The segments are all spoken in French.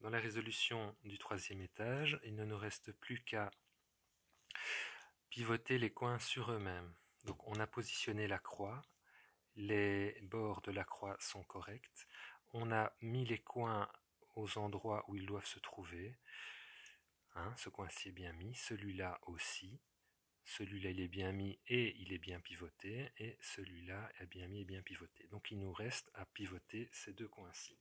dans la résolution du troisième étage, il ne nous reste plus qu'à pivoter les coins sur eux-mêmes. Donc on a positionné la croix, les bords de la croix sont corrects, on a mis les coins aux endroits où ils doivent se trouver, ce coin-ci est bien mis, celui-là aussi, celui-là il est bien mis et il est bien pivoté, et celui-là est bien mis et bien pivoté. Donc il nous reste à pivoter ces deux coins-ci.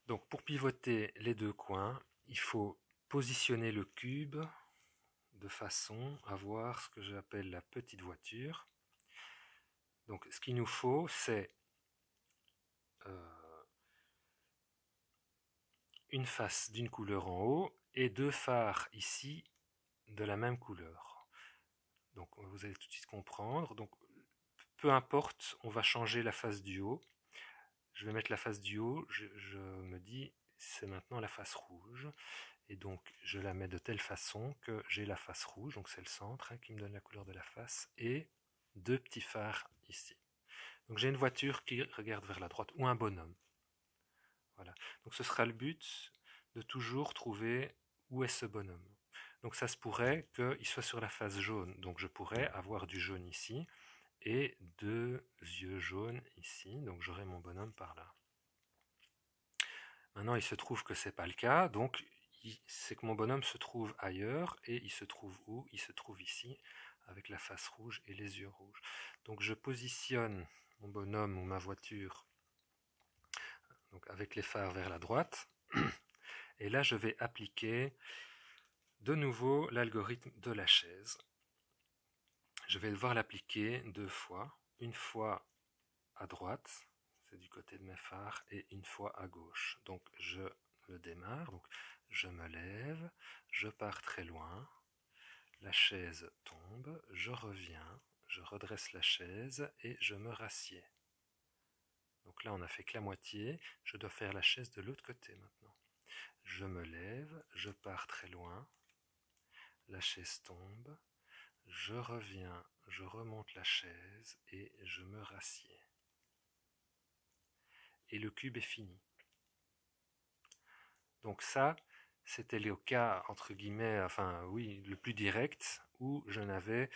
Donc pour pivoter les deux coins, il faut positionner le cube de façon à voir ce que j'appelle la petite voiture. Donc ce qu'il nous faut, c'est une face d'une couleur en haut et deux phares ici de la même couleur. Donc vous allez tout de suite comprendre. Donc peu importe, on va changer la face du haut. Je vais mettre la face du haut, je me dis c'est maintenant la face rouge. Et donc je la mets de telle façon que j'ai la face rouge, donc c'est le centre qui me donne la couleur de la face, et deux petits phares ici. Donc j'ai une voiture qui regarde vers la droite, ou un bonhomme. Voilà. Donc ce sera le but de toujours trouver où est ce bonhomme. Donc ça se pourrait qu'il soit sur la face jaune, donc je pourrais avoir du jaune ici, et deux yeux jaunes ici, donc j'aurai mon bonhomme par là. Maintenant il se trouve que c'est pas le cas, donc c'est que mon bonhomme se trouve ailleurs, et il se trouve où? Il se trouve ici, avec la face rouge et les yeux rouges. Donc je positionne mon bonhomme ou ma voiture donc avec les phares vers la droite, et là je vais appliquer de nouveau l'algorithme de la chaise. Je vais devoir l'appliquer deux fois, une fois à droite, c'est du côté de mes phares, et une fois à gauche. Donc je le démarre, donc je me lève, je pars très loin, la chaise tombe, je reviens, je redresse la chaise et je me rassieds. Donc là on a fait que la moitié, je dois faire la chaise de l'autre côté maintenant. Je me lève, je pars très loin, la chaise tombe, je reviens, je remonte la chaise et je me rassieds. Et le cube est fini. Donc ça, c'était le cas, entre guillemets, enfin oui, le plus direct, où j'avais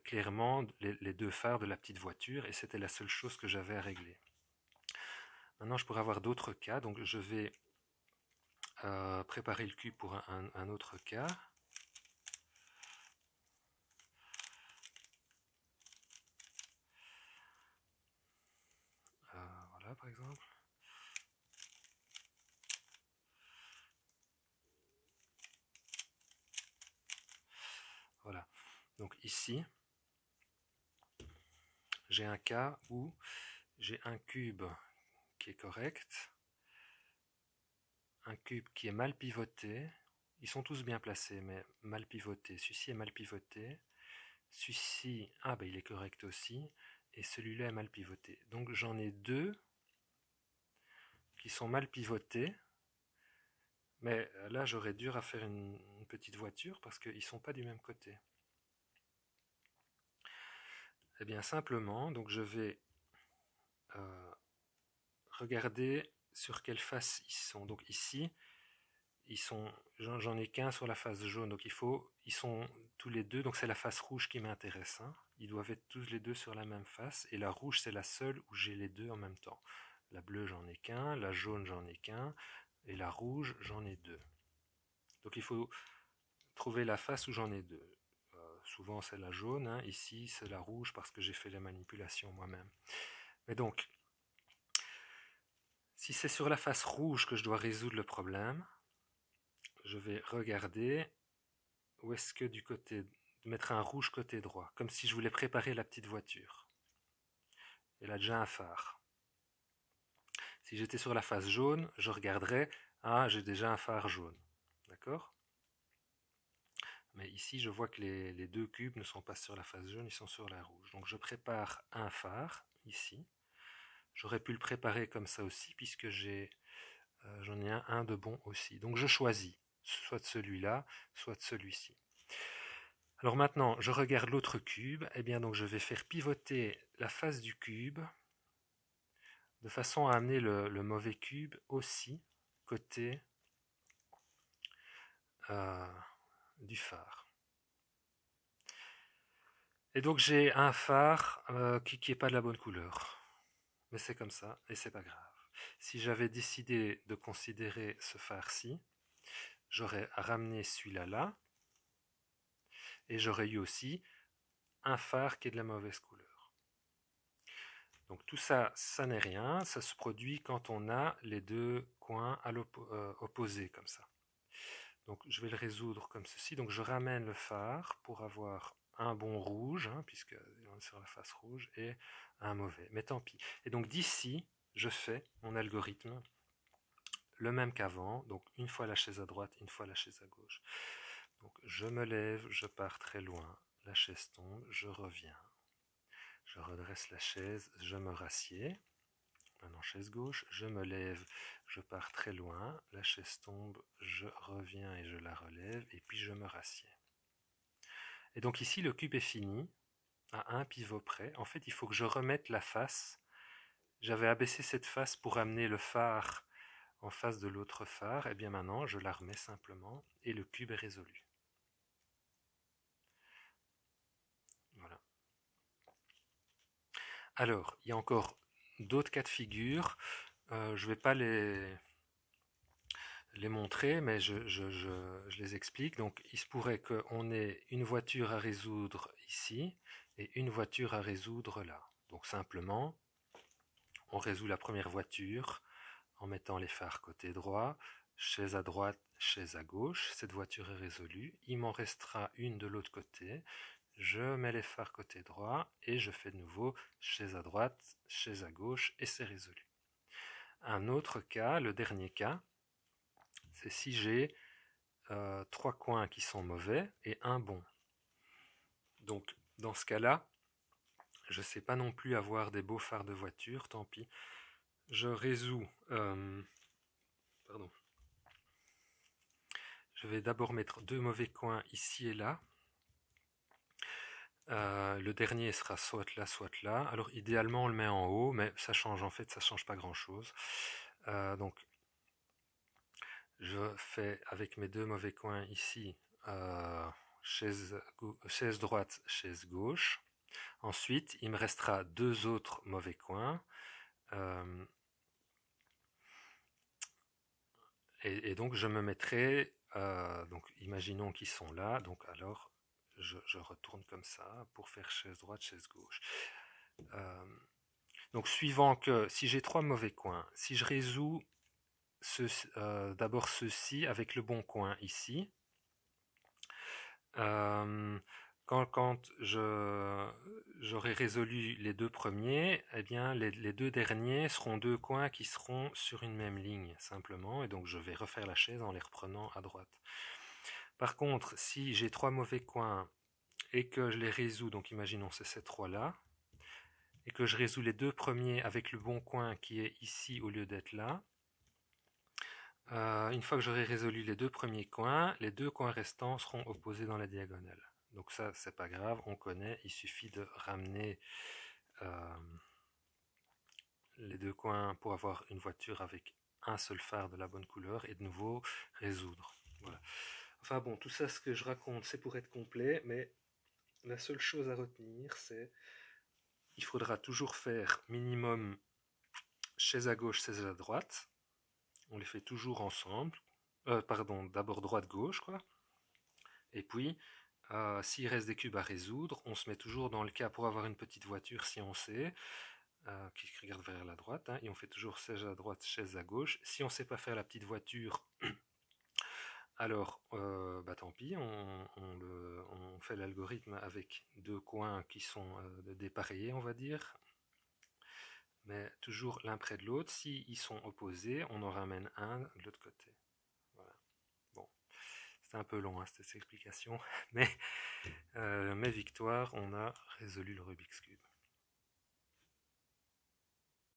clairement les deux phares de la petite voiture, et c'était la seule chose que j'avais à régler. Maintenant, je pourrais avoir d'autres cas, donc je vais préparer le cube pour un autre cas. Voilà, par exemple. Voilà. Donc ici, j'ai un cas où j'ai un cube qui est correct, un cube qui est mal pivoté. Ils sont tous bien placés, mais mal pivoté. Celui-ci est mal pivoté. Celui-ci, il est correct aussi. Et celui-là est mal pivoté. Donc j'en ai deux qui sont mal pivotés. Mais là, j'aurais dur à faire une petite voiture parce qu'ils ne sont pas du même côté. Eh bien, simplement, donc je vais regarder sur quelle face ils sont. Donc ici, j'en ai qu'un sur la face jaune, donc ils sont tous les deux, donc c'est la face rouge qui m'intéresse. Ils doivent être tous les deux sur la même face, et la rouge c'est la seule où j'ai les deux en même temps. La bleue j'en ai qu'un, la jaune j'en ai qu'un, et la rouge j'en ai deux. Donc il faut trouver la face où j'en ai deux. Souvent c'est la jaune, ici c'est la rouge parce que j'ai fait les manipulations moi-même. Mais donc, si c'est sur la face rouge que je dois résoudre le problème, je vais regarder où est-ce que du côté, mettre un rouge côté droit, comme si je voulais préparer la petite voiture. Elle a déjà un phare. Si j'étais sur la face jaune, je regarderais, j'ai déjà un phare jaune. D'accord? Mais ici, je vois que les deux cubes ne sont pas sur la face jaune, ils sont sur la rouge. Donc je prépare un phare, ici. J'aurais pu le préparer comme ça aussi, puisque j'en ai un de bon aussi. Donc je choisis, soit de celui-là, soit de celui-ci. Alors maintenant, je regarde l'autre cube, et bien donc je vais faire pivoter la face du cube de façon à amener le mauvais cube aussi côté du phare. Et donc j'ai un phare qui est pas de la bonne couleur. Mais c'est comme ça, et c'est pas grave. Si j'avais décidé de considérer ce phare-ci, j'aurais ramené celui-là là, et j'aurais eu aussi un phare qui est de la mauvaise couleur. Donc tout ça, ça n'est rien, ça se produit quand on a les deux coins à opposés comme ça. Donc je vais le résoudre comme ceci. Donc je ramène le phare pour avoir un bon rouge, puisque on est sur la face rouge, et un mauvais. Mais tant pis. Et donc d'ici, je fais mon algorithme le même qu'avant. Donc une fois la chaise à droite, une fois la chaise à gauche. Donc je me lève, je pars très loin, la chaise tombe, je reviens. Je redresse la chaise, je me rassieds. Maintenant chaise gauche, je me lève, je pars très loin, la chaise tombe, je reviens et je la relève, et puis je me rassieds. Et donc ici le cube est fini, à un pivot près. En fait il faut que je remette la face. J'avais abaissé cette face pour amener le phare en face de l'autre phare, et bien maintenant je la remets simplement, et le cube est résolu. Voilà. Alors, il y a encore d'autres cas de figure, je ne vais pas les montrer, mais je les explique. Donc, il se pourrait qu'on ait une voiture à résoudre ici et une voiture à résoudre là. Donc, simplement, on résout la première voiture en mettant les phares côté droit, chaise à droite, chaise à gauche. Cette voiture est résolue. Il m'en restera une de l'autre côté. Je mets les phares côté droit et je fais de nouveau chaise à droite, chaise à gauche et c'est résolu. Un autre cas, le dernier cas, c'est si j'ai trois coins qui sont mauvais et un bon. Donc dans ce cas-là, je ne sais pas non plus avoir des beaux phares de voiture, tant pis. Je résous... pardon. Je vais d'abord mettre deux mauvais coins ici et là. Le dernier sera soit là, soit là. Alors idéalement on le met en haut, mais ça change en fait, ça change pas grand chose. Donc je fais avec mes deux mauvais coins ici, chaise droite, chaise gauche. Ensuite, il me restera deux autres mauvais coins. Et donc je me mettrai, donc imaginons qu'ils sont là, donc alors je retourne comme ça pour faire chaise droite, chaise gauche. Donc suivant que, si j'ai trois mauvais coins, si je résous d'abord ceci avec le bon coin ici, quand j'aurai résolu les deux premiers, eh bien les deux derniers seront deux coins qui seront sur une même ligne simplement, et donc je vais refaire la chaise en les reprenant à droite. Par contre, si j'ai trois mauvais coins et que je les résous, donc imaginons c'est ces trois-là, et que je résous les deux premiers avec le bon coin qui est ici au lieu d'être là, une fois que j'aurai résolu les deux premiers coins, les deux coins restants seront opposés dans la diagonale. Donc ça, c'est pas grave, on connaît, il suffit de ramener les deux coins pour avoir une voiture avec un seul phare de la bonne couleur et de nouveau résoudre. Voilà. Enfin bon, tout ça, ce que je raconte, c'est pour être complet, mais la seule chose à retenir, c'est il faudra toujours faire minimum chaise à gauche, chaise à droite. On les fait toujours ensemble. Pardon, d'abord droite-gauche, quoi. Et puis, s'il reste des cubes à résoudre, on se met toujours dans le cas pour avoir une petite voiture si on sait, qui regarde vers la droite, et on fait toujours chaise à droite, chaise à gauche. Si on ne sait pas faire la petite voiture, alors tant pis, on fait l'algorithme avec deux coins qui sont dépareillés, on va dire, mais toujours l'un près de l'autre. S'ils sont opposés, on en ramène un de l'autre côté. Voilà. Bon, c'était un peu long cette explication, mais mes victoires, on a résolu le Rubik's Cube.